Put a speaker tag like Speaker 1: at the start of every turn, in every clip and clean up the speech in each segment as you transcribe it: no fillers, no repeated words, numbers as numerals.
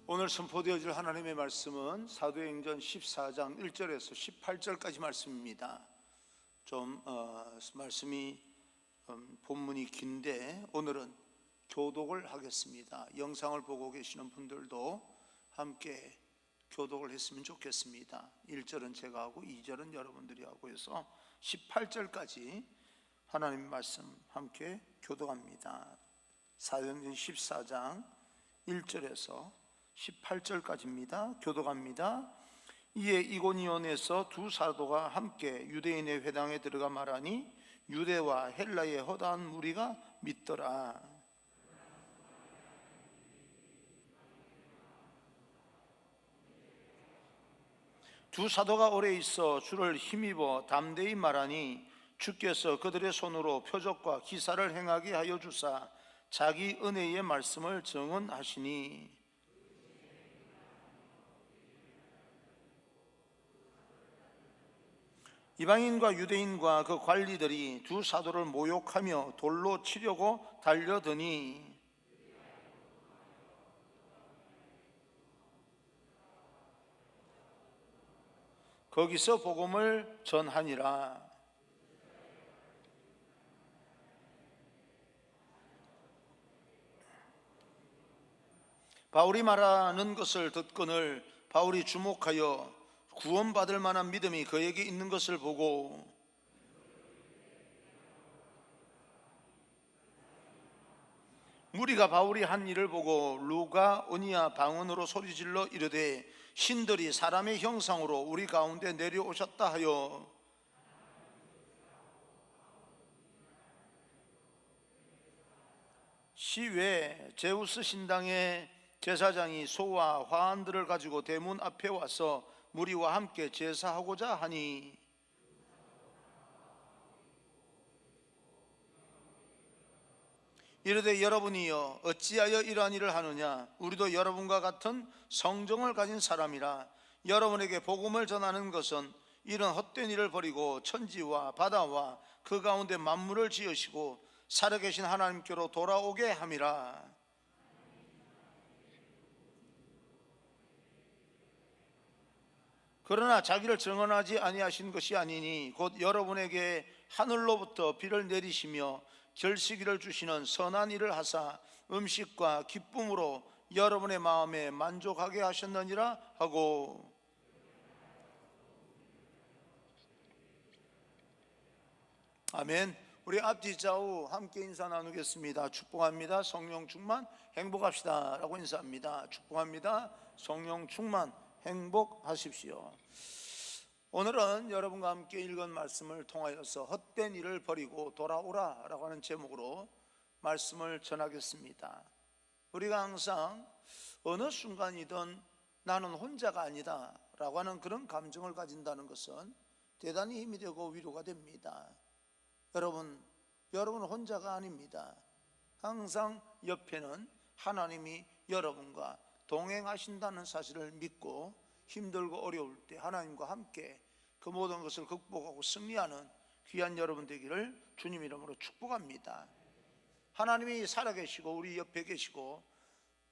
Speaker 1: 오늘 선포되어질 하나님의 말씀은 사도행전 14장 1절에서 18절까지 말씀입니다. 말씀이 본문이 긴데 오늘은 교독을 하겠습니다. 영상을 보고 계시는 분들도 함께 교독을 했으면 좋겠습니다. 1절은 제가 하고 2절은 여러분들이 하고 해서 18절까지 하나님의 말씀 함께 교독합니다. 사도행전 14장 1절에서 18절까지입니다. 교독합니다. 이에 이고니온에서 두 사도가 함께 유대인의 회당에 들어가 말하니 유대와 헬라의 허다한 무리가 믿더라. 두 사도가 오래 있어 주를 힘입어 담대히 말하니 주께서 그들의 손으로 표적과 기사를 행하게 하여 주사 자기 은혜의 말씀을 증언하시니 이방인과 유대인과 그 관리들이 두 사도를 모욕하며 돌로 치려고 달려드니 거기서 복음을 전하니라. 바울이 말하는 것을 듣거늘 바울이 주목하여 구원받을 만한 믿음이 그에게 있는 것을 보고 무리가 바울이 한 일을 보고 루가 오니아 방언으로 소리질러 이르되 신들이 사람의 형상으로 우리 가운데 내려오셨다 하여 시외 제우스 신당의 제사장이 소와 화환들을 가지고 대문 앞에 와서 무리와 함께 제사하고자 하니 이르되 여러분이여 어찌하여 이러한 일을 하느냐? 우리도 여러분과 같은 성정을 가진 사람이라. 여러분에게 복음을 전하는 것은 이런 헛된 일을 버리고 천지와 바다와 그 가운데 만물을 지으시고 살아계신 하나님께로 돌아오게 함이라. 그러나 자기를 증언하지 아니하신 것이 아니니 곧 여러분에게 하늘로부터 비를 내리시며 결식이를 주시는 선한 일을 하사 음식과 기쁨으로 여러분의 마음에 만족하게 하셨느니라 하고 아멘. 우리 앞뒤 좌우 함께 인사 나누겠습니다. 축복합니다. 성령 충만 행복합시다 라고 인사합니다. 축복합니다. 성령 충만 행복하십시오. 오늘은 여러분과 함께 읽은 말씀을 통하여서 헛된 일을 버리고 돌아오라 라고 하는 제목으로 말씀을 전하겠습니다. 우리가 항상 어느 순간이든 나는 혼자가 아니다 라고 하는 그런 감정을 가진다는 것은 대단히 힘이 되고 위로가 됩니다. 여러분은 혼자가 아닙니다. 항상 옆에는 하나님이 여러분과 동행하신다는 사실을 믿고 힘들고 어려울 때 하나님과 함께 그 모든 것을 극복하고 승리하는 귀한 여러분 되기를 주님 이름으로 축복합니다. 하나님이 살아계시고 우리 옆에 계시고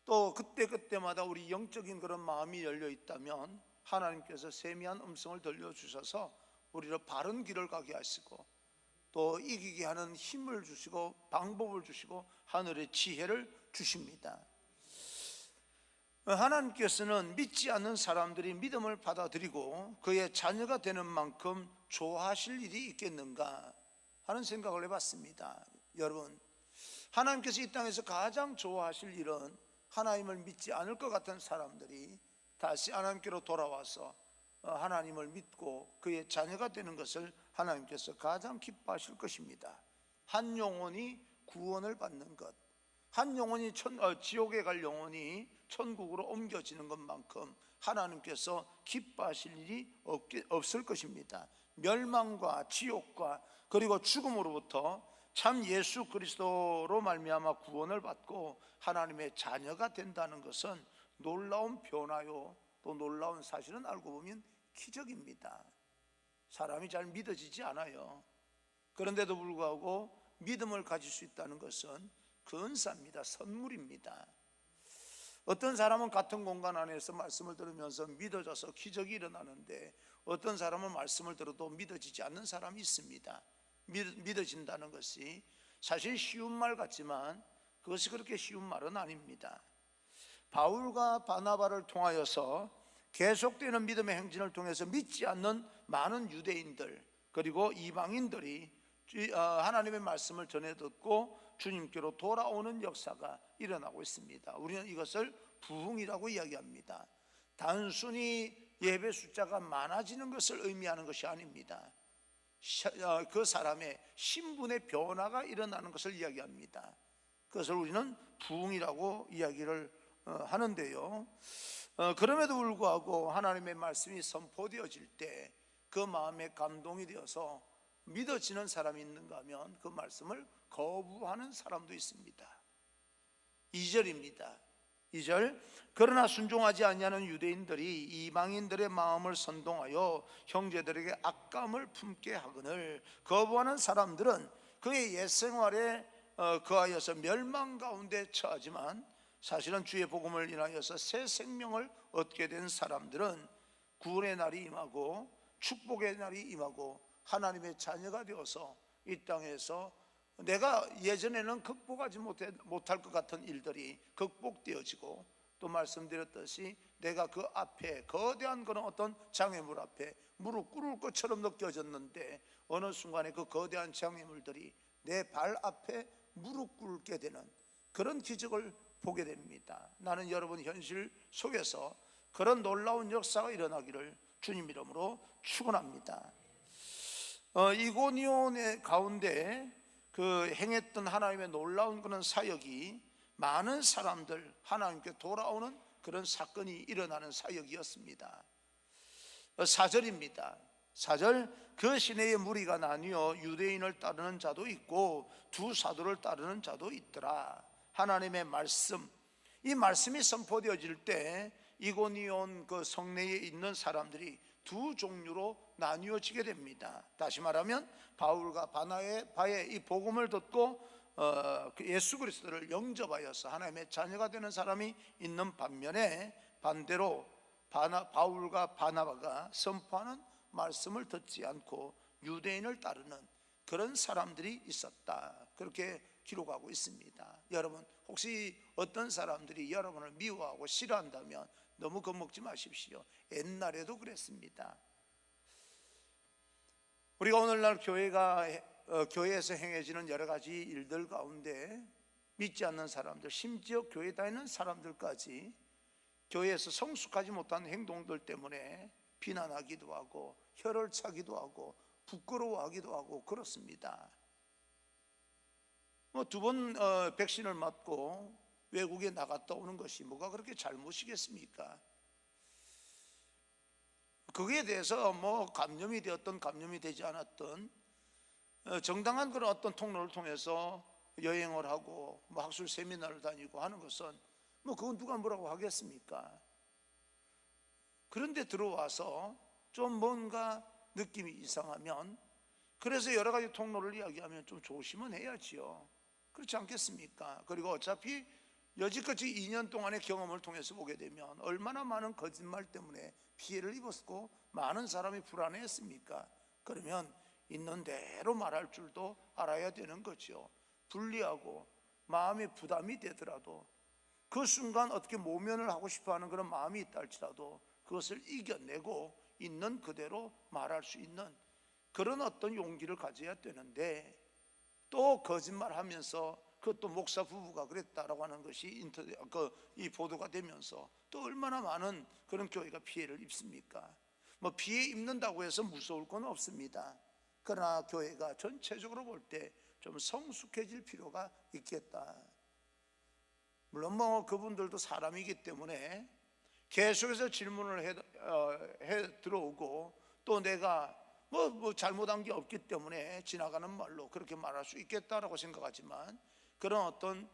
Speaker 1: 또 그때마다 우리 영적인 그런 마음이 열려 있다면 하나님께서 세미한 음성을 들려주셔서 우리를 바른 길을 가게 하시고 또 이기게 하는 힘을 주시고 방법을 주시고 하늘의 지혜를 주십니다. 하나님께서는 믿지 않는 사람들이 믿음을 받아들이고 그의 자녀가 되는 만큼 좋아하실 일이 있겠는가 하는 생각을 해봤습니다. 여러분, 하나님께서 이 땅에서 가장 좋아하실 일은 하나님을 믿지 않을 것 같은 사람들이 다시 하나님께로 돌아와서 하나님을 믿고 그의 자녀가 되는 것을 하나님께서 가장 기뻐하실 것입니다. 한 영혼이 구원을 받는 것, 한 영혼이 지옥에 갈 영혼이 천국으로 옮겨지는 것만큼 하나님께서 기뻐하실 일이 없을 것입니다. 멸망과 지옥과 그리고 죽음으로부터 참 예수 그리스도로 말미암아 구원을 받고 하나님의 자녀가 된다는 것은 놀라운 변화요 또 놀라운 사실은 알고 보면 기적입니다. 사람이 잘 믿어지지 않아요. 그런데도 불구하고 믿음을 가질 수 있다는 것은 그 은사입니다. 선물입니다. 어떤 사람은 같은 공간 안에서 말씀을 들으면서 믿어져서 기적이 일어나는데, 어떤 사람은 말씀을 들어도 믿어지지 않는 사람이 있습니다. 믿어진다는 것이 사실 쉬운 말 같지만 그것이 그렇게 쉬운 말은 아닙니다. 바울과 바나바를 통하여서 계속되는 믿음의 행진을 통해서 믿지 않는 많은 유대인들 그리고 이방인들이 하나님의 말씀을 전해 듣고 주님께로 돌아오는 역사가 일어나고 있습니다. 우리는 이것을 부흥이라고 이야기합니다. 단순히 예배 숫자가 많아지는 것을 의미하는 것이 아닙니다. 그 사람의 신분의 변화가 일어나는 것을 이야기합니다. 그것을 우리는 부흥이라고 이야기를 하는데요, 그럼에도 불구하고 하나님의 말씀이 선포되어질 때 그 마음에 감동이 되어서 믿어지는 사람이 있는가 하면 그 말씀을 거부하는 사람도 있습니다. 2절입니다. 2절, 그러나 순종하지 아니하는 유대인들이 이방인들의 마음을 선동하여 형제들에게 악감을 품게 하거늘 거부하는 사람들은 그의 옛생활에 그하여서 멸망 가운데 처하지만, 사실은 주의 복음을 인하여서 새 생명을 얻게 된 사람들은 구원의 날이 임하고 축복의 날이 임하고 하나님의 자녀가 되어서 이 땅에서 내가 예전에는 극복하지 못할 것 같은 일들이 극복되어지고, 또 말씀드렸듯이 내가 그 앞에 거대한 그런 어떤 장애물 앞에 무릎 꿇을 것처럼 느껴졌는데 어느 순간에 그 거대한 장애물들이 내 발 앞에 무릎 꿇게 되는 그런 기적을 보게 됩니다. 나는 여러분 현실 속에서 그런 놀라운 역사가 일어나기를 주님 이름으로 축원합니다. 이고니온의 가운데 그 행했던 하나님의 놀라운 그런 사역이 많은 사람들 하나님께 돌아오는 그런 사건이 일어나는 사역이었습니다. 4절입니다. 4절, 그 시내에 무리가 나뉘어 유대인을 따르는 자도 있고 두 사도를 따르는 자도 있더라. 하나님의 말씀, 이 말씀이 선포되어질 때 이고니온 그 성내에 있는 사람들이 두 종류로 나뉘어지게 됩니다. 다시 말하면 바울과 바나바의 이 복음을 듣고 예수 그리스도를 영접하여서 하나님의 자녀가 되는 사람이 있는 반면에, 반대로 바울과 바나바가 선포하는 말씀을 듣지 않고 유대인을 따르는 그런 사람들이 있었다, 그렇게 기록하고 있습니다. 여러분, 혹시 어떤 사람들이 여러분을 미워하고 싫어한다면 너무 겁먹지 마십시오. 옛날에도 그랬습니다. 우리가 오늘날 교회에서 행해지는 여러 가지 일들 가운데 믿지 않는 사람들, 심지어 교회 다니는 사람들까지 교회에서 성숙하지 못한 행동들 때문에 비난하기도 하고 혀를 차기도 하고 부끄러워하기도 하고 그렇습니다. 두 번 백신을 맞고 외국에 나갔다 오는 것이 뭐가 그렇게 잘못이겠습니까? 거기에 대해서 감염이 되었던 감염이 되지 않았던 정당한 그런 어떤 통로를 통해서 여행을 하고 학술 세미나를 다니고 하는 것은 그건 누가 뭐라고 하겠습니까? 그런데 들어와서 좀 뭔가 느낌이 이상하면, 그래서 여러 가지 통로를 이야기하면 좀 조심은 해야지요. 그렇지 않겠습니까? 그리고 어차피 여지까지 2년 동안의 경험을 통해서 보게 되면 얼마나 많은 거짓말 때문에 피해를 입었고 많은 사람이 불안해했습니까? 그러면 있는 대로 말할 줄도 알아야 되는 거죠. 불리하고 마음에 부담이 되더라도 그 순간 어떻게 모면을 하고 싶어하는 그런 마음이 있다 할지라도 그것을 이겨내고 있는 그대로 말할 수 있는 그런 어떤 용기를 가져야 되는데, 또 거짓말하면서 그것도 목사 부부가 그랬다라고 하는 것이 이 보도가 되면서 또 얼마나 많은 그런 교회가 피해를 입습니까? 피해 입는다고 해서 무서울 건 없습니다. 그러나 교회가 전체적으로 볼 때 좀 성숙해질 필요가 있겠다. 물론 그분들도 사람이기 때문에 계속해서 질문을 해 들어오고, 또 내가 잘못한 게 없기 때문에 지나가는 말로 그렇게 말할 수 있겠다라고 생각하지만, 그런 어떤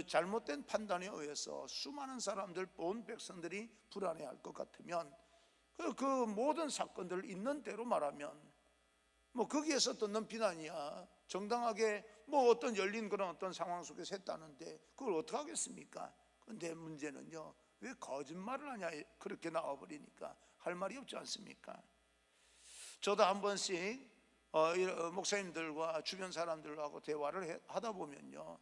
Speaker 1: 잘못된 판단에 의해서 수많은 사람들, 온 백성들이 불안해할 것 같으면 그 모든 사건들을 있는 대로 말하면 거기에서 듣는 비난이야 정당하게 어떤 열린 그런 어떤 상황 속에서 했다는데 그걸 어떻게 하겠습니까? 근데 문제는요, 왜 거짓말을 하냐, 그렇게 나와버리니까 할 말이 없지 않습니까? 저도 한 번씩 목사님들과 주변 사람들하고 대화를 하다 보면요,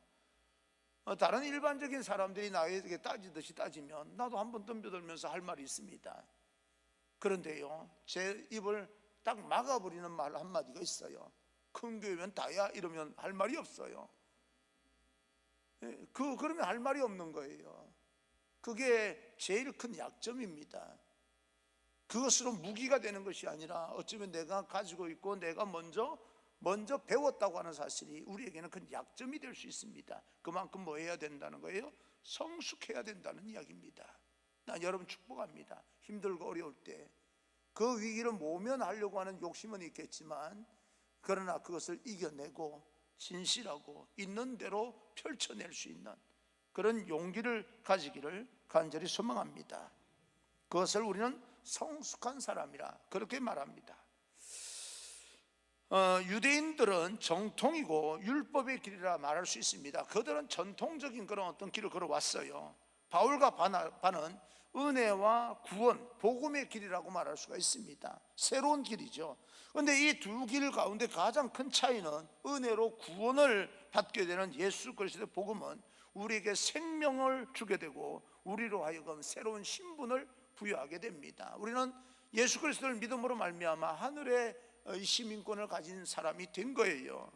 Speaker 1: 다른 일반적인 사람들이 나에게 따지듯이 따지면 나도 한 번 덤벼들면서 할 말이 있습니다. 그런데요, 제 입을 딱 막아버리는 말 한마디가 있어요. 큰 교회면 다야 이러면 할 말이 없어요. 그러면 할 말이 없는 거예요. 그게 제일 큰 약점입니다. 그것으로 무기가 되는 것이 아니라 어쩌면 내가 가지고 있고 내가 먼저 배웠다고 하는 사실이 우리에게는 큰 약점이 될 수 있습니다. 그만큼 뭐 해야 된다는 거예요? 성숙해야 된다는 이야기입니다. 난 여러분 축복합니다. 힘들고 어려울 때 그 위기를 모면하려고 하는 욕심은 있겠지만, 그러나 그것을 이겨내고 진실하고 있는 대로 펼쳐낼 수 있는 그런 용기를 가지기를 간절히 소망합니다. 그것을 우리는 성숙한 사람이라 그렇게 말합니다. 유대인들은 정통이고 율법의 길이라 말할 수 있습니다. 그들은 전통적인 그런 어떤 길을 걸어왔어요. 바울과 바는 은혜와 구원, 복음의 길이라고 말할 수가 있습니다. 새로운 길이죠. 그런데 이 두 길 가운데 가장 큰 차이는 은혜로 구원을 받게 되는 예수 그리스도의 복음은 우리에게 생명을 주게 되고 우리로 하여금 새로운 신분을 부여하게 됩니다. 우리는 예수 그리스도를 믿음으로 말미암아 하늘의 시민권을 가진 사람이 된 거예요.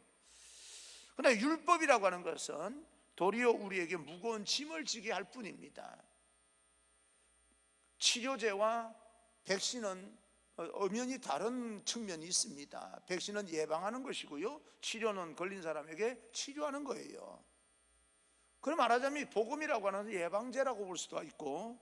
Speaker 1: 그러나 율법이라고 하는 것은 도리어 우리에게 무거운 짐을 지게 할 뿐입니다. 치료제와 백신은 엄연히 다른 측면이 있습니다. 백신은 예방하는 것이고요, 치료는 걸린 사람에게 치료하는 거예요. 그럼 말하자면 복음이라고 하는 예방제라고 볼 수도 있고,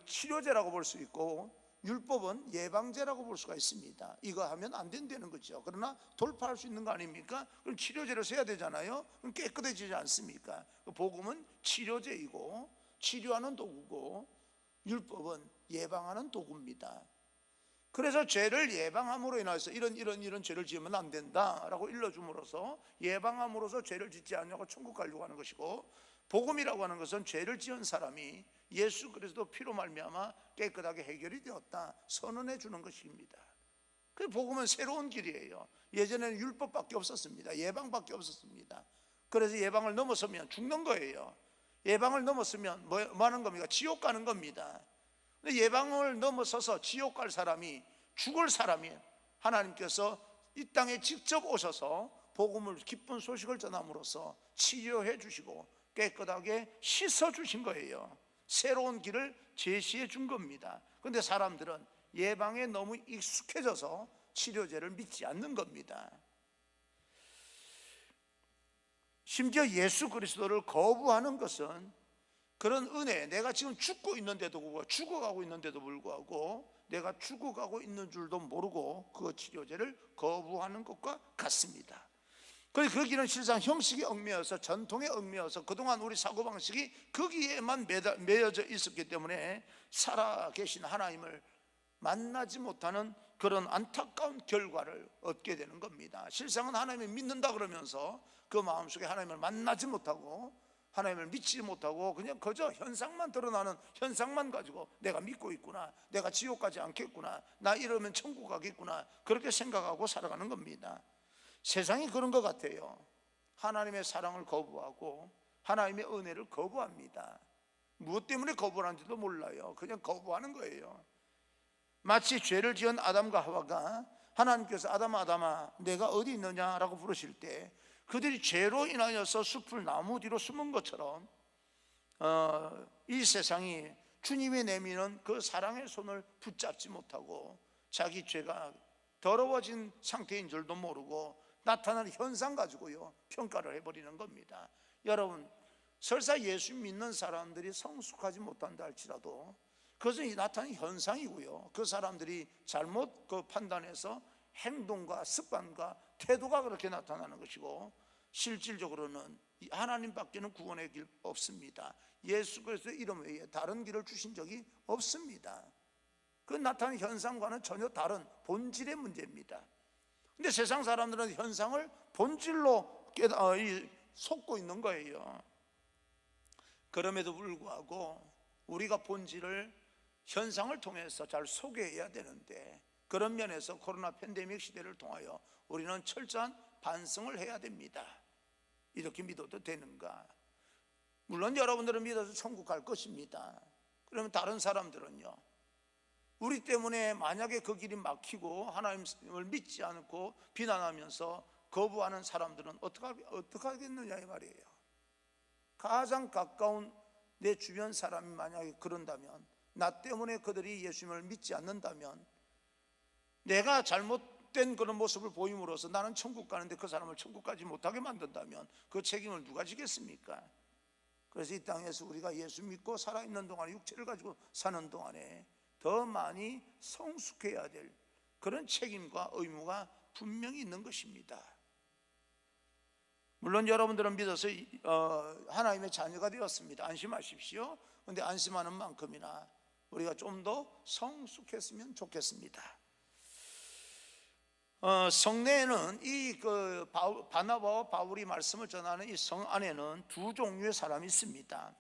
Speaker 1: 치료제라고 볼 수 있고, 율법은 예방제라고 볼 수가 있습니다. 이거 하면 안 된다는 거죠. 그러나 돌파할 수 있는 거 아닙니까? 그럼 치료제를 써야 되잖아요. 그럼 깨끗해지지 않습니까? 복음은 치료제이고 치료하는 도구고, 율법은 예방하는 도구입니다. 그래서 죄를 예방함으로 인해서 이런 죄를 지으면 안 된다라고 일러줌으로써 예방함으로써 죄를 짓지 않냐고 천국 가려고 하는 것이고, 복음이라고 하는 것은 죄를 지은 사람이 예수 그리스도 피로 말미암아 깨끗하게 해결이 되었다 선언해 주는 것입니다. 그 복음은 새로운 길이에요. 예전에는 율법밖에 없었습니다. 예방밖에 없었습니다. 그래서 예방을 넘어서면 죽는 거예요. 예방을 넘었으면 뭐 하는 겁니까? 지옥 가는 겁니다. 근데 예방을 넘어서서 지옥 갈 사람이, 죽을 사람이 하나님께서 이 땅에 직접 오셔서 복음을, 기쁜 소식을 전함으로써 치료해 주시고 깨끗하게 씻어 주신 거예요. 새로운 길을 제시해 준 겁니다. 그런데 사람들은 예방에 너무 익숙해져서 치료제를 믿지 않는 겁니다. 심지어 예수 그리스도를 거부하는 것은 그런 은혜, 내가 지금 죽고 있는데도 불구하고, 죽어가고 있는데도 불구하고 내가 죽어가고 있는 줄도 모르고 그 치료제를 거부하는 것과 같습니다. 그래서 그 길은 실상 형식에 얽매여서, 전통에 얽매여서 그동안 우리 사고방식이 거기에만 매여져 있었기 때문에 살아계신 하나님을 만나지 못하는 그런 안타까운 결과를 얻게 되는 겁니다. 실상은 하나님을 믿는다 그러면서 그 마음속에 하나님을 만나지 못하고 하나님을 믿지 못하고 그냥 그저 현상만 드러나는 현상만 가지고 내가 믿고 있구나, 내가 지옥 가지 않겠구나, 나 이러면 천국 가겠구나, 그렇게 생각하고 살아가는 겁니다. 세상이 그런 것 같아요. 하나님의 사랑을 거부하고 하나님의 은혜를 거부합니다. 무엇 때문에 거부하는지도 몰라요. 그냥 거부하는 거예요. 마치 죄를 지은 아담과 하와가 하나님께서 아담아 내가 어디 있느냐라고 부르실 때 그들이 죄로 인하여서 숲을 나무 뒤로 숨은 것처럼 이 세상이 주님이 내미는 그 사랑의 손을 붙잡지 못하고 자기 죄가 더러워진 상태인 줄도 모르고 나타나는 현상 가지고요 평가를 해버리는 겁니다. 여러분, 설사 예수 믿는 사람들이 성숙하지 못한다 할지라도 그것은 나타나는 현상이고요, 그 사람들이 잘못 판단해서 행동과 습관과 태도가 그렇게 나타나는 것이고, 실질적으로는 하나님밖에는 구원의 길 없습니다. 예수 그리스도의 이름 외에 다른 길을 주신 적이 없습니다. 그 나타나는 현상과는 전혀 다른 본질의 문제입니다. 근데 세상 사람들은 현상을 본질로 속고 있는 거예요. 그럼에도 불구하고 우리가 본질을 현상을 통해서 잘 소개해야 되는데, 그런 면에서 코로나 팬데믹 시대를 통하여 우리는 철저한 반성을 해야 됩니다. 이렇게 믿어도 되는가? 물론 여러분들은 믿어서 천국 갈 것입니다. 그러면 다른 사람들은요, 우리 때문에 만약에 그 길이 막히고 하나님을 믿지 않고 비난하면서 거부하는 사람들은 어떻게 하겠느냐 이 말이에요. 가장 가까운 내 주변 사람이 만약에 그런다면, 나 때문에 그들이 예수님을 믿지 않는다면, 내가 잘못된 그런 모습을 보임으로써 나는 천국 가는데 그 사람을 천국 가지 못하게 만든다면 그 책임을 누가 지겠습니까? 그래서 이 땅에서 우리가 예수 믿고 살아있는 동안에, 육체를 가지고 사는 동안에 더 많이 성숙해야 될 그런 책임과 의무가 분명히 있는 것입니다. 물론 여러분들은 믿어서 하나님의 자녀가 되었습니다. 안심하십시오. 그런데 안심하는 만큼이나 우리가 좀 더 성숙했으면 좋겠습니다. 성내에는 바나바와 바울이 말씀을 전하는 이 성 안에는 두 종류의 사람이 있습니다.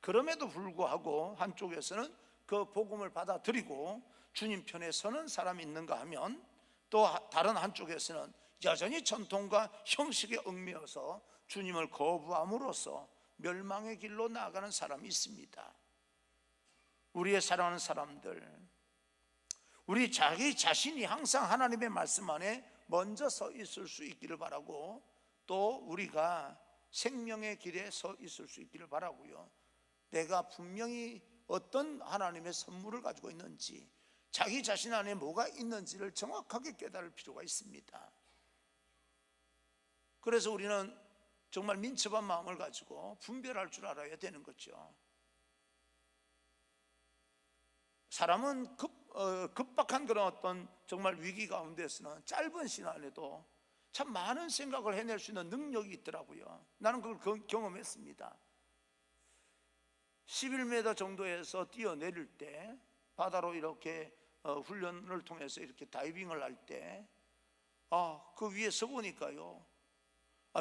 Speaker 1: 그럼에도 불구하고 한쪽에서는 그 복음을 받아들이고 주님 편에 서는 사람이 있는가 하면, 또 다른 한쪽에서는 여전히 전통과 형식에 얽매여서 주님을 거부함으로써 멸망의 길로 나아가는 사람이 있습니다. 우리의 사랑하는 사람들, 우리 자기 자신이 항상 하나님의 말씀 안에 먼저 서 있을 수 있기를 바라고, 또 우리가 생명의 길에 서 있을 수 있기를 바라고요. 내가 분명히 어떤 하나님의 선물을 가지고 있는지, 자기 자신 안에 뭐가 있는지를 정확하게 깨달을 필요가 있습니다. 그래서 우리는 정말 민첩한 마음을 가지고 분별할 줄 알아야 되는 거죠. 사람은 급박한 그런 어떤 정말 위기 가운데서는 짧은 시간 안에도 참 많은 생각을 해낼 수 있는 능력이 있더라고요. 나는 그걸 경험했습니다. 11m 정도에서 뛰어내릴 때, 바다로 이렇게 훈련을 통해서 이렇게 다이빙을 할 때, 그 위에 서 보니까요,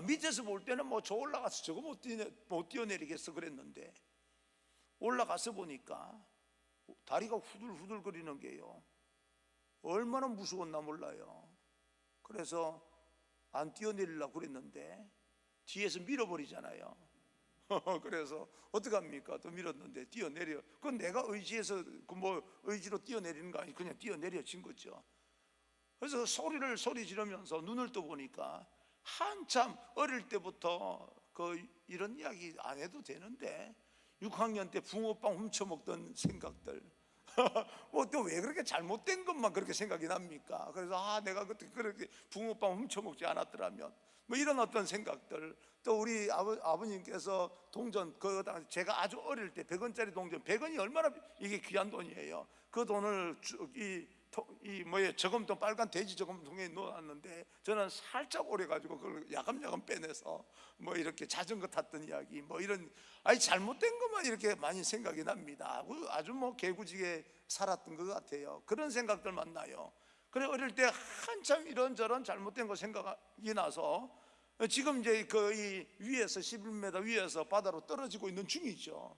Speaker 1: 밑에서 볼 때는 뭐 저 올라가서 저거 못 뛰어내리겠어 그랬는데, 올라가서 보니까 다리가 후들후들 거리는 게요, 얼마나 무서웠나 몰라요. 그래서 안 뛰어내리려고 그랬는데 뒤에서 밀어버리잖아요. 그래서 어떡합니까? 또 밀었는데 뛰어내려. 그건 내가 의지로 뛰어내리는 거 아니고 그냥 뛰어내려진 거죠. 그래서 소리 지르면서 눈을 떠 보니까 한참 어릴 때부터 이런 이야기 안 해도 되는데 6학년 때 붕어빵 훔쳐먹던 생각들, 뭐 또 왜 그렇게 잘못된 것만 그렇게 생각이 납니까? 그래서 내가 그때 그렇게 붕어빵 훔쳐먹지 않았더라면, 뭐 이런 어떤 생각들. 또 우리 아버님께서 동전, 제가 아주 어릴 때 100원짜리 동전, 100원이 얼마나 이게 귀한 돈이에요. 그 돈을 저금통, 빨간 돼지 저금통에 넣어놨는데 저는 살짝 오래가지고 그걸 야금야금 빼내서 뭐 이렇게 자전거 탔던 이야기, 뭐 이런 잘못된 것만 이렇게 많이 생각이 납니다. 아주 뭐 개구지게 살았던 것 같아요. 그런 생각들만 나요. 그래 어릴 때 한참 이런저런 잘못된 거 생각이 나서 지금 이제 이 위에서 11m 위에서 바다로 떨어지고 있는 중이죠.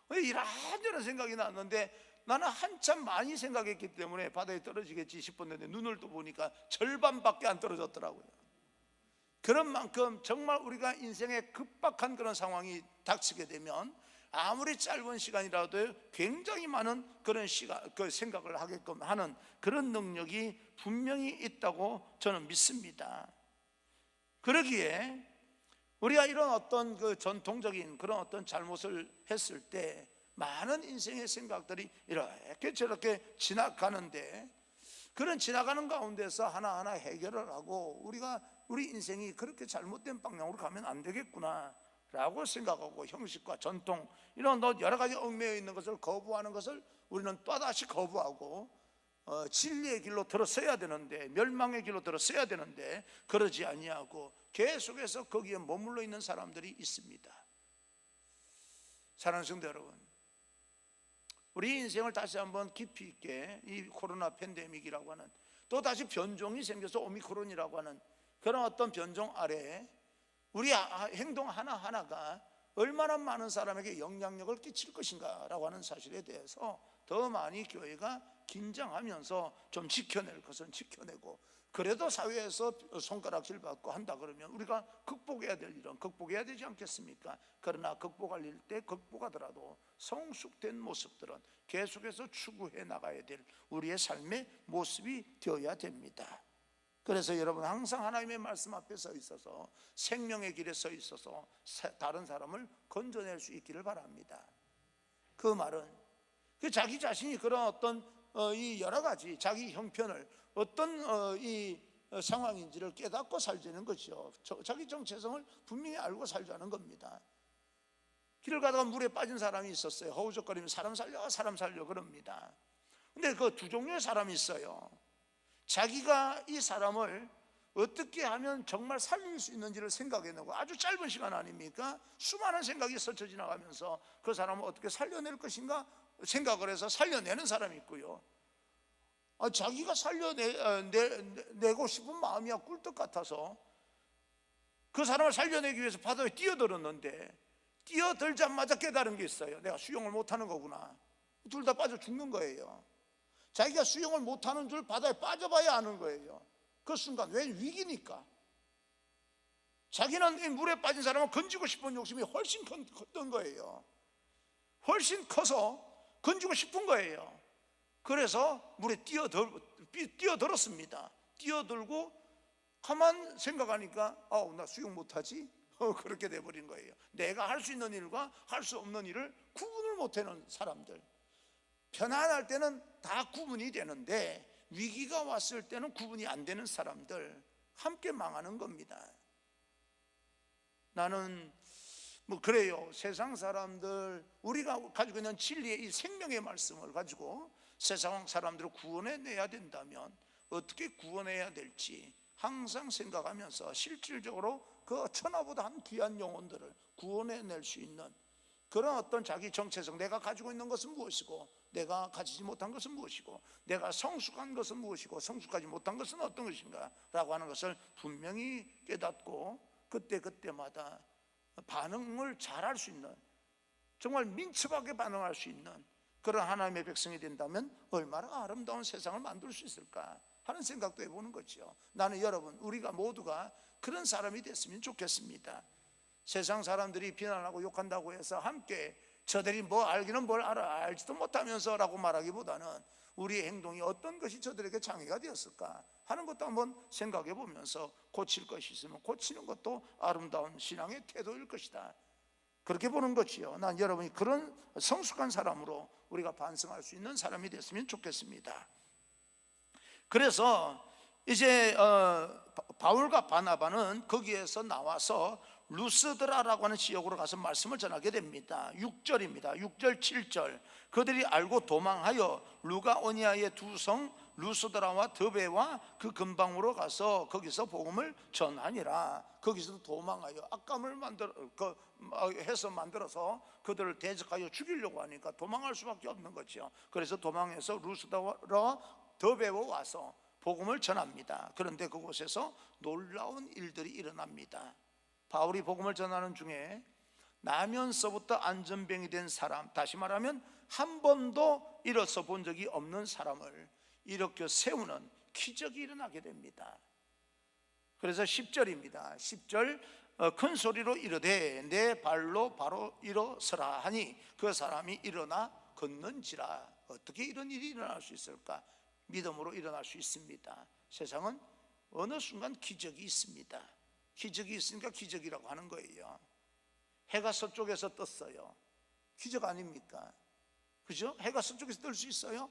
Speaker 1: 이런저런 생각이 났는데 나는 한참 많이 생각했기 때문에 바다에 떨어지겠지 싶었는데 눈을 또 보니까 절반밖에 안 떨어졌더라고요. 그런 만큼 정말 우리가 인생에 급박한 그런 상황이 닥치게 되면 아무리 짧은 시간이라도 굉장히 많은 그런 생각을 하게끔 하는 그런 능력이 분명히 있다고 저는 믿습니다. 그러기에 우리가 이런 어떤 전통적인 그런 어떤 잘못을 했을 때 많은 인생의 생각들이 이렇게 저렇게 지나가는데, 그런 지나가는 가운데서 하나하나 해결을 하고 우리 인생이 그렇게 잘못된 방향으로 가면 안 되겠구나 라고 생각하고, 형식과 전통 이런 여러 가지 얽매여 있는 것을 거부하는 것을 우리는 또다시 거부하고 진리의 길로 들어서야 되는데, 멸망의 길로 들어서야 되는데 그러지 아니하고 계속해서 거기에 머물러 있는 사람들이 있습니다. 사랑하는 성도 여러분, 우리 인생을 다시 한번 깊이 있게 이 코로나 팬데믹이라고 하는, 또 다시 변종이 생겨서 오미크론이라고 하는 그런 어떤 변종 아래에 우리 행동 하나하나가 얼마나 많은 사람에게 영향력을 끼칠 것인가라고 하는 사실에 대해서 더 많이 교회가 긴장하면서 좀 지켜낼 것은 지켜내고, 그래도 사회에서 손가락질 받고 한다 그러면 우리가 극복해야 될 일은 극복해야 되지 않겠습니까? 그러나 극복할 일 때 극복하더라도 성숙된 모습들은 계속해서 추구해 나가야 될 우리의 삶의 모습이 되어야 됩니다. 그래서 여러분, 항상 하나님의 말씀 앞에 서 있어서 생명의 길에 서 있어서 다른 사람을 건져낼 수 있기를 바랍니다. 그 말은 자기 자신이 그런 어떤 이 여러 가지 자기 형편을 어떤 이 상황인지를 깨닫고 살자는 것이죠. 자기 정체성을 분명히 알고 살자는 겁니다. 길을 가다가 물에 빠진 사람이 있었어요. 허우적거리며 사람 살려 사람 살려 그럽니다. 근데 그 두 종류의 사람이 있어요. 자기가 이 사람을 어떻게 하면 정말 살릴 수 있는지를 생각해내고, 아주 짧은 시간 아닙니까? 수많은 생각이 스쳐 지나가면서 그 사람을 어떻게 살려낼 것인가 생각을 해서 살려내는 사람이 있고요, 자기가 살려내고 싶은 마음이야 꿀떡 같아서 그 사람을 살려내기 위해서 바다에 뛰어들었는데 뛰어들자마자 깨달은 게 있어요. 내가 수영을 못하는 거구나. 둘 다 빠져 죽는 거예요. 자기가 수영을 못하는 줄 바다에 빠져봐야 아는 거예요. 그 순간, 왜? 위기니까. 자기는 이 물에 빠진 사람을 건지고 싶은 욕심이 훨씬 컸던 거예요. 훨씬 커서 건지고 싶은 거예요. 그래서 물에 뛰어들었습니다. 뛰어들고 가만 생각하니까 나 수영 못하지? 그렇게 돼버린 거예요. 내가 할 수 있는 일과 할 수 없는 일을 구분을 못하는 사람들. 편안할 때는 다 구분이 되는데 위기가 왔을 때는 구분이 안 되는 사람들, 함께 망하는 겁니다. 나는 그래요. 세상 사람들, 우리가 가지고 있는 진리의 이 생명의 말씀을 가지고 세상 사람들을 구원해내야 된다면 어떻게 구원해야 될지 항상 생각하면서 실질적으로 그 천하보다 한 귀한 영혼들을 구원해낼 수 있는 그런 어떤 자기 정체성, 내가 가지고 있는 것은 무엇이고 내가 가지지 못한 것은 무엇이고 내가 성숙한 것은 무엇이고 성숙하지 못한 것은 어떤 것인가 라고 하는 것을 분명히 깨닫고 그때마다 반응을 잘할 수 있는, 정말 민첩하게 반응할 수 있는 그런 하나님의 백성이 된다면 얼마나 아름다운 세상을 만들 수 있을까 하는 생각도 해보는 거죠. 나는 여러분, 우리가 모두가 그런 사람이 됐으면 좋겠습니다. 세상 사람들이 비난하고 욕한다고 해서 함께 저들이 뭐 알기는 뭘 알아, 알지도 못하면서 라고 말하기보다는 우리의 행동이 어떤 것이 저들에게 장애가 되었을까 하는 것도 한번 생각해 보면서 고칠 것이 있으면 고치는 것도 아름다운 신앙의 태도일 것이다, 그렇게 보는 거지요. 난 여러분이 그런 성숙한 사람으로 우리가 반성할 수 있는 사람이 됐으면 좋겠습니다. 그래서 이제 바울과 바나바는 거기에서 나와서 루스드라라고 하는 지역으로 가서 말씀을 전하게 됩니다. 6절입니다. 6절 7절. 그들이 알고 도망하여 루가오니아의 두 성 루스드라와 더베와 그 근방으로 가서 거기서 복음을 전하니라. 거기서 도망하여 악감을 해서 만들어서 그들을 대적하여 죽이려고 하니까 도망할 수밖에 없는 거죠. 그래서 도망해서 루스드라와 더베로 와서 복음을 전합니다. 그런데 그곳에서 놀라운 일들이 일어납니다. 바울이 복음을 전하는 중에 나면서부터 안전병이 된 사람, 다시 말하면 한 번도 일어서 본 적이 없는 사람을 일으켜 세우는 기적이 일어나게 됩니다. 그래서 10절입니다. 10절, 큰 소리로 이르되 내 발로 바로 일어서라 하니 그 사람이 일어나 걷는지라. 어떻게 이런 일이 일어날 수 있을까? 믿음으로 일어날 수 있습니다. 세상은 어느 순간 기적이 있습니다. 기적이 있으니까 기적이라고 하는 거예요. 해가 서쪽에서 떴어요. 기적 아닙니까? 그죠? 해가 서쪽에서 뜰 수 있어요?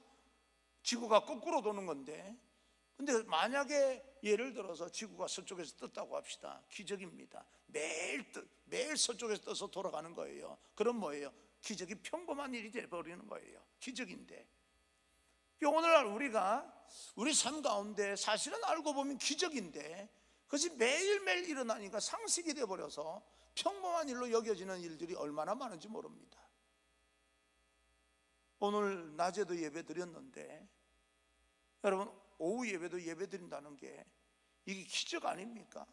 Speaker 1: 지구가 거꾸로 도는 건데. 근데 만약에 예를 들어서 지구가 서쪽에서 떴다고 합시다. 기적입니다. 매일 서쪽에서 떠서 돌아가는 거예요. 그럼 뭐예요? 기적이 평범한 일이 되어버리는 거예요. 기적인데, 오늘날 우리가 우리 삶 가운데 사실은 알고 보면 기적인데 그것이 매일매일 일어나니까 상식이 되어버려서 평범한 일로 여겨지는 일들이 얼마나 많은지 모릅니다. 오늘 낮에도 예배 드렸는데 여러분, 오후 예배도 예배 드린다는 게 이게 기적 아닙니까?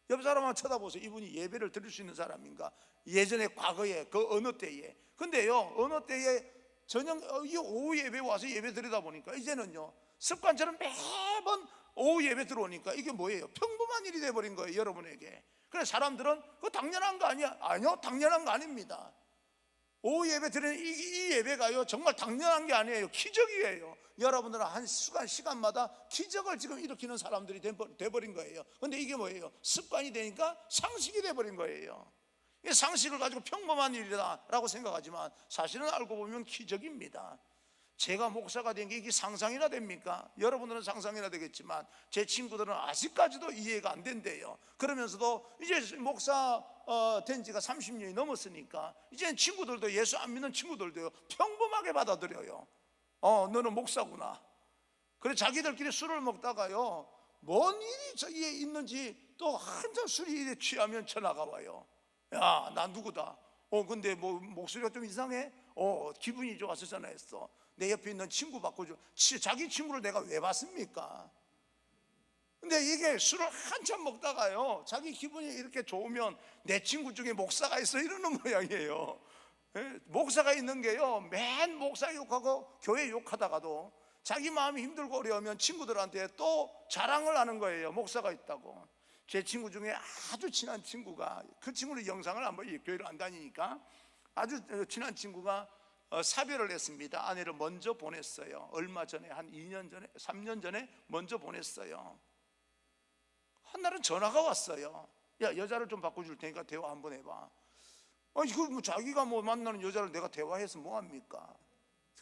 Speaker 1: 옆 사람만 쳐다보세요. 이분이 예배를 드릴 수 있는 사람인가? 예전에 과거에 그 어느 때에. 근데요, 어느 때에 저녁 이 오후 예배 와서 예배 드리다 보니까 이제는요, 습관처럼 매번 오후 예배 들어오니까 이게 뭐예요? 평범한 일이 돼버린 거예요, 여러분에게. 그래서 사람들은 그거 당연한 거 아니야? 아니요, 당연한 거 아닙니다. 오후 예배 드리는 이 예배가요, 정말 당연한 게 아니에요. 기적이에요. 여러분들은 한 시간마다 기적을 지금 일으키는 사람들이 돼버린 거예요. 근데 이게 뭐예요? 습관이 되니까 상식이 돼버린 거예요. 이 상식을 가지고 평범한 일이다 라고 생각하지만 사실은 알고 보면 기적입니다. 제가 목사가 된 게 이게 상상이나 됩니까? 여러분들은 상상이나 되겠지만 제 친구들은 아직까지도 이해가 안 된대요. 그러면서도 이제 목사 된 지가 30년이 넘었으니까 이제 친구들도, 예수 안 믿는 친구들도요, 평범하게 받아들여요. 너는 목사구나. 그래 자기들끼리 술을 먹다가요, 뭔 일이 저기에 있는지 또 한잔 술이 취하면 전화가 와요. 야, 나 누구다. 근데 뭐 목소리가 좀 이상해? 기분이 좋아서 전화했어. 내 옆에 있는 친구 바꿔줘. 자기 친구를 내가 왜 봤습니까? 근데 이게 술을 한참 먹다가요, 자기 기분이 이렇게 좋으면 내 친구 중에 목사가 있어 이러는 모양이에요. 목사가 있는 게요, 맨 목사 욕하고 교회 욕하다가도 자기 마음이 힘들고 어려우면 친구들한테 또 자랑을 하는 거예요. 목사가 있다고. 제 친구 중에 아주 친한 친구가, 그 친구는 영상을 한번, 교회를 안 다니니까 아주 친한 친구가 사별을 했습니다. 아내를 먼저 보냈어요. 얼마 전에, 한 2년 전에, 3년 전에 먼저 보냈어요. 한날은 전화가 왔어요. 야, 여자를 좀 바꿔줄 테니까 대화 한번 해봐. 뭐 자기가 뭐 만나는 여자를 내가 대화해서 뭐합니까?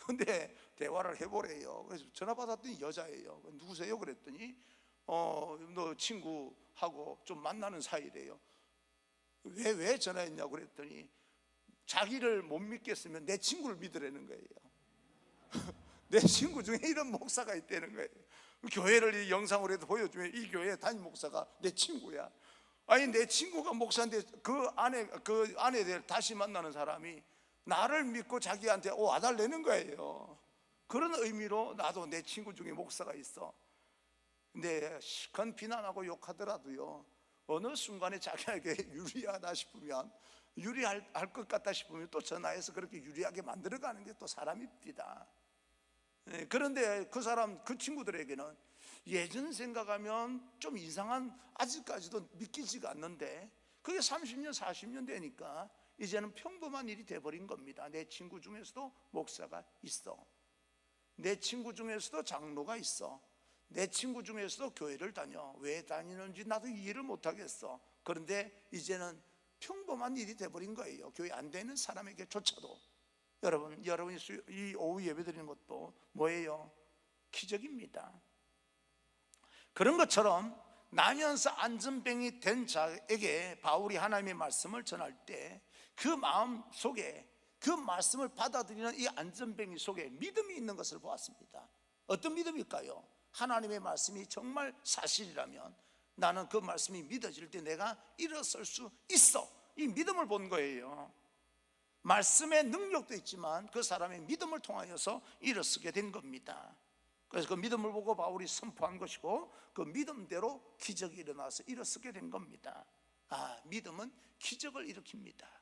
Speaker 1: 근데 대화를 해보래요. 그래서 전화 받았더니 여자예요. 누구세요? 그랬더니 너 친구하고 좀 만나는 사이래요. 왜 전화했냐고 그랬더니 자기를 못 믿겠으면 내 친구를 믿으라는 거예요. 내 친구 중에 이런 목사가 있다는 거예요. 교회를 이 영상으로 해도 보여주면 이 교회 담임 목사가 내 친구야. 아니, 내 친구가 목사인데 그 아내를 다시 만나는 사람이 나를 믿고 자기한테 와달라는 거예요. 그런 의미로 나도 내 친구 중에 목사가 있어. 근데 시큰 비난하고 욕하더라도요, 어느 순간에 자기에게 유리하다 싶으면, 유리할 것 같다 싶으면 또 전화해서 그렇게 유리하게 만들어가는 게 또 사람입니다. 그런데 그 친구들에게는 예전 생각하면 좀 이상한, 아직까지도 믿기지가 않는데 그게 30년 40년 되니까 이제는 평범한 일이 돼버린 겁니다. 내 친구 중에서도 목사가 있어. 내 친구 중에서도 장로가 있어. 내 친구 중에서도 교회를 다녀. 왜 다니는지 나도 이해를 못하겠어. 그런데 이제는 평범한 일이 돼버린 거예요. 교회 안 되는 사람에게조차도. 여러분이 이 오후 예배 드리는 것도 뭐예요? 기적입니다. 그런 것처럼 나면서 안전병이 된 자에게 바울이 하나님의 말씀을 전할 때 그 마음 속에, 그 말씀을 받아들이는 이 안전병이 속에 믿음이 있는 것을 보았습니다. 어떤 믿음일까요? 하나님의 말씀이 정말 사실이라면 나는 그 말씀이 믿어질 때 내가 일어설 수 있어. 이 믿음을 본 거예요. 말씀의 능력도 있지만 그 사람의 믿음을 통하여서 일어서게 된 겁니다. 그래서 그 믿음을 보고 바울이 선포한 것이고 그 믿음대로 기적이 일어나서 일어서게 된 겁니다. 믿음은 기적을 일으킵니다.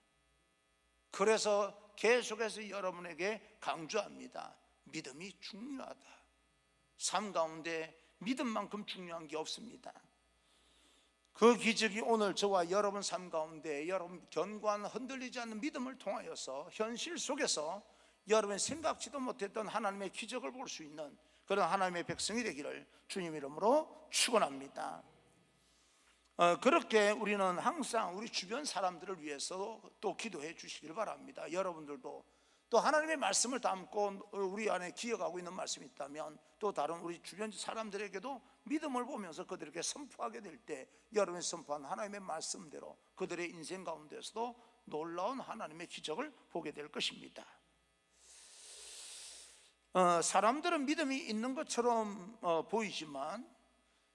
Speaker 1: 그래서 계속해서 여러분에게 강조합니다. 믿음이 중요하다. 삶 가운데 믿음만큼 중요한 게 없습니다. 그 기적이 오늘 저와 여러분 삶 가운데 여러분 견고한 흔들리지 않는 믿음을 통하여서 현실 속에서 여러분이 생각지도 못했던 하나님의 기적을 볼 수 있는 그런 하나님의 백성이 되기를 주님 이름으로 축원합니다. 그렇게 우리는 항상 우리 주변 사람들을 위해서 또 기도해 주시길 바랍니다. 여러분들도 또 하나님의 말씀을 담고 우리 안에 기억하고 있는 말씀이 있다면 또 다른 우리 주변 사람들에게도 믿음을 보면서 그들에게 선포하게 될 때 여러분이 선포한 하나님의 말씀대로 그들의 인생 가운데서도 놀라운 하나님의 기적을 보게 될 것입니다. 사람들은 믿음이 있는 것처럼 보이지만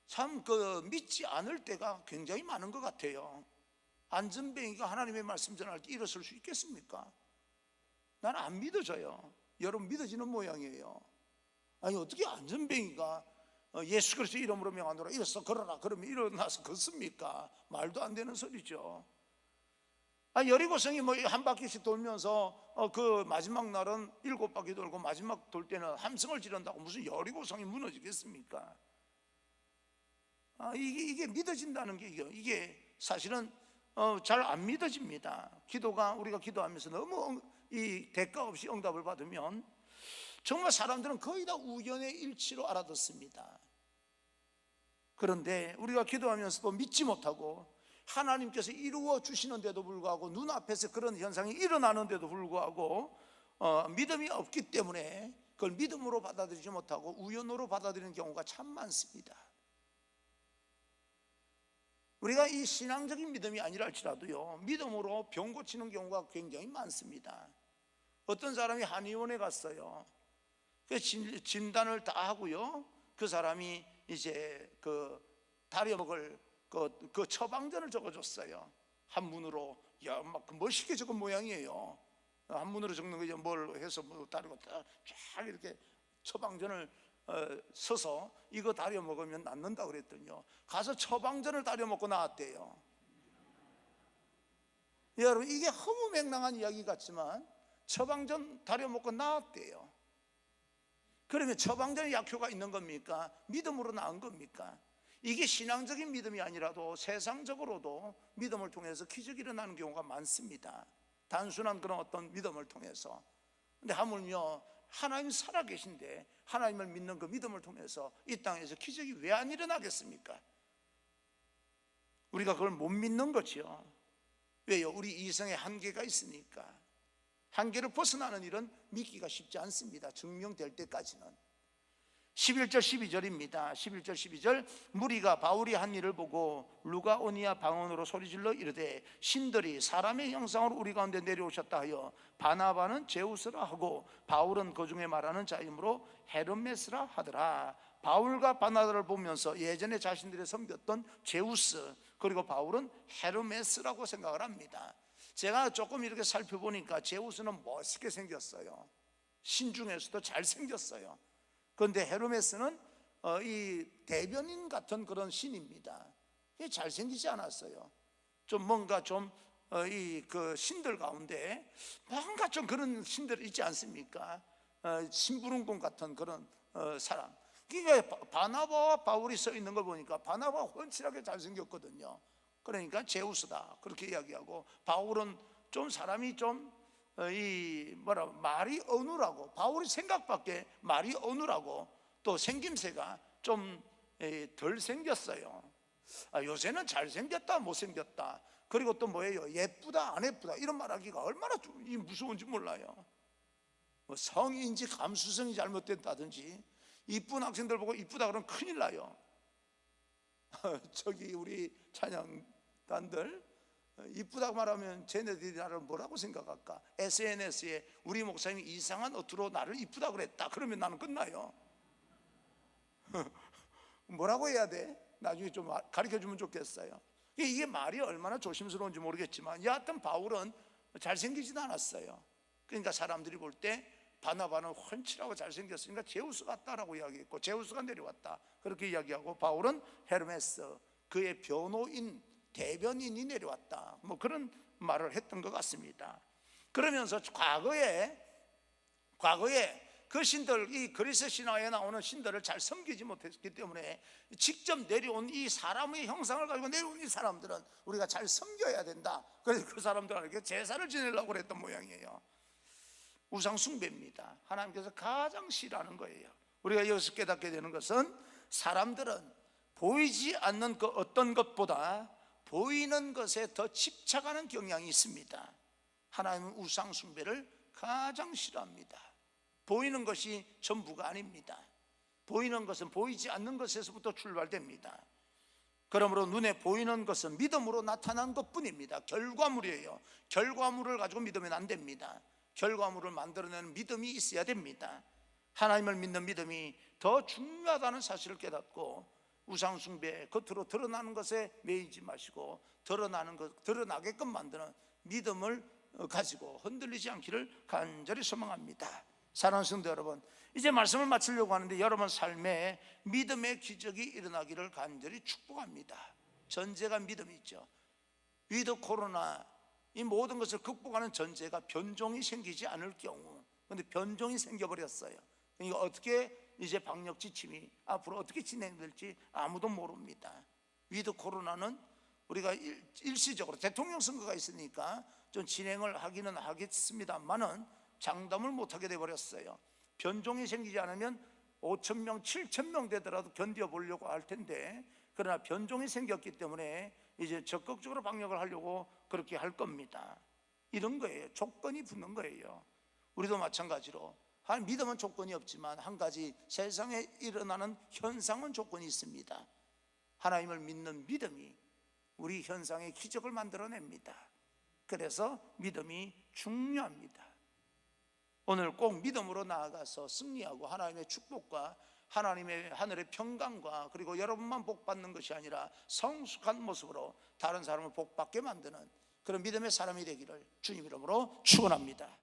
Speaker 1: 참 믿지 않을 때가 굉장히 많은 것 같아요. 안전뱅이가 하나님의 말씀 전할 때 일어설 수 있겠습니까? 나는 안 믿어져요. 여러분 믿어지는 모양이에요. 아니 어떻게 안전뱅이가 예수 그리스도 이름으로 명하노라 일어서 걸어라 그러면 일어나서 걷습니까? 말도 안 되는 소리죠. 여리고성이 뭐 한 바퀴씩 돌면서 그 마지막 날은 7바퀴 돌고 마지막 돌 때는 함성을 지른다고 무슨 여리고성이 무너지겠습니까? 이게 믿어진다는 게 이게 사실은 잘 안 믿어집니다. 기도가 우리가 기도하면서 너무 이 대가 없이 응답을 받으면 정말 사람들은 거의 다 우연의 일치로 알아듣습니다. 그런데 우리가 기도하면서도 믿지 못하고 하나님께서 이루어 주시는데도 불구하고 눈앞에서 그런 현상이 일어나는데도 불구하고 믿음이 없기 때문에 그걸 믿음으로 받아들이지 못하고 우연으로 받아들이는 경우가 참 많습니다. 우리가 이 신앙적인 믿음이 아니라 할지라도요 믿음으로 병 고치는 경우가 굉장히 많습니다. 어떤 사람이 한의원에 갔어요. 그 진단을 다 하고요 그 사람이 이제 그 다려 먹을 그 처방전을 적어줬어요. 한문으로. 막 멋있게 적은 모양이에요. 한문으로 적는 거 뭘 해서 뭐 다리고 쫙 이렇게 처방전을 써서 이거 다려 먹으면 낫는다 그랬더니요 가서 처방전을 다려 먹고 나왔대요. 여러분 이게 허무맹랑한 이야기 같지만 처방전 다려 먹고 나왔대요. 그러면 처방전에 약효가 있는 겁니까? 믿음으로 나은 겁니까? 이게 신앙적인 믿음이 아니라도 세상적으로도 믿음을 통해서 기적이 일어나는 경우가 많습니다. 단순한 그런 어떤 믿음을 통해서. 근데 하물며 하나님 살아계신데 하나님을 믿는 그 믿음을 통해서 이 땅에서 기적이 왜 안 일어나겠습니까? 우리가 그걸 못 믿는 거죠. 왜요? 우리 이성에 한계가 있으니까. 한계를 벗어나는 일은 믿기가 쉽지 않습니다. 증명될 때까지는. 11절 12절입니다 11절 12절 무리가 바울이 한 일을 보고 루가오니아 방언으로 소리질러 이르되 신들이 사람의 형상으로 우리 가운데 내려오셨다 하여 바나바는 제우스라 하고 바울은 그 중에 말하는 자이므로 헤르메스라 하더라. 바울과 바나바를 보면서 예전에 자신들이 섬겼던 제우스 그리고 바울은 헤르메스라고 생각을 합니다. 제가 조금 이렇게 살펴보니까 제우스는 멋있게 생겼어요. 신 중에서도 잘생겼어요. 그런데 헤르메스는 이 대변인 같은 그런 신입니다. 잘생기지 않았어요. 좀 뭔가 좀 이 그 신들 가운데 뭔가 좀 그런 신들 있지 않습니까? 심부름꾼 같은 그런 사람. 그러니까 바나바와 바울이 써 있는 걸 보니까 바나바가 훤칠하게 잘생겼거든요. 그러니까 제우스다 그렇게 이야기하고 바울은 좀 사람이 좀 말이 어눌하고 바울이 생각밖에 말이 어눌하고 또 생김새가 좀 덜 생겼어요. 요새는 잘생겼다 못생겼다 그리고 또 뭐예요? 예쁘다 안 예쁘다 이런 말하기가 얼마나 무서운지 몰라요. 뭐 성인지 감수성이 잘못됐다든지 이쁜 학생들 보고 이쁘다 그러면 큰일 나요. 저기 우리 찬양단들 이쁘다고 말하면 쟤네들이 나를 뭐라고 생각할까? SNS에 우리 목사님이 이상한 옷으로 나를 이쁘다 그랬다 그러면 나는 끝나요. 뭐라고 해야 돼? 나중에 좀 가르쳐주면 좋겠어요. 이게 말이 얼마나 조심스러운지 모르겠지만 여하튼 바울은 잘생기지도 않았어요. 그러니까 사람들이 볼 때 바나바는 훤칠하고 잘생겼으니까 제우스 같다라고 이야기했고 제우스가 내려왔다 그렇게 이야기하고 바울은 헤르메스 그의 변호인 대변인이 내려왔다 뭐 그런 말을 했던 것 같습니다. 그러면서 과거에 그 신들 이 그리스 신화에 나오는 신들을 잘 섬기지 못했기 때문에 직접 내려온 이 사람의 형상을 가지고 내려온 이 사람들은 우리가 잘 섬겨야 된다. 그래서 그 사람들에게 제사를 지내려고 했던 모양이에요. 우상 숭배입니다. 하나님께서 가장 싫어하는 거예요. 우리가 여기서 깨닫게 되는 것은 사람들은 보이지 않는 그 어떤 것보다 보이는 것에 더 집착하는 경향이 있습니다. 하나님은 우상 숭배를 가장 싫어합니다. 보이는 것이 전부가 아닙니다. 보이는 것은 보이지 않는 것에서부터 출발됩니다. 그러므로 눈에 보이는 것은 믿음으로 나타난 것뿐입니다. 결과물이에요. 결과물을 가지고 믿으면 안 됩니다. 결과물을 만들어내는 믿음이 있어야 됩니다. 하나님을 믿는 믿음이 더 중요하다는 사실을 깨닫고 우상 숭배 겉으로 드러나는 것에 매이지 마시고 드러나게끔 만드는 믿음을 가지고 흔들리지 않기를 간절히 소망합니다. 사랑하는 성도 여러분, 이제 말씀을 마치려고 하는데 여러분 삶에 믿음의 기적이 일어나기를 간절히 축복합니다. 전제가 믿음이죠. 위드 코로나, 이 모든 것을 극복하는 전제가 변종이 생기지 않을 경우, 그런데 변종이 생겨버렸어요. 그러니까 어떻게 이제 방역 지침이 앞으로 어떻게 진행될지 아무도 모릅니다. 위드 코로나는 우리가 일시적으로 대통령 선거가 있으니까 좀 진행을 하기는 하겠습니다만은 장담을 못하게 돼버렸어요. 변종이 생기지 않으면 5,000명, 7,000명 되더라도 견뎌보려고 할 텐데, 그러나 변종이 생겼기 때문에 이제 적극적으로 방역을 하려고 그렇게 할 겁니다. 이런 거예요. 조건이 붙는 거예요. 우리도 마찬가지로 믿음은 조건이 없지만 한 가지 세상에 일어나는 현상은 조건이 있습니다. 하나님을 믿는 믿음이 우리 현상의 기적을 만들어냅니다. 그래서 믿음이 중요합니다. 오늘 꼭 믿음으로 나아가서 승리하고 하나님의 축복과 하나님의 하늘의 평강과 그리고 여러분만 복받는 것이 아니라 성숙한 모습으로 다른 사람을 복받게 만드는 그런 믿음의 사람이 되기를 주님 이름으로 축원합니다.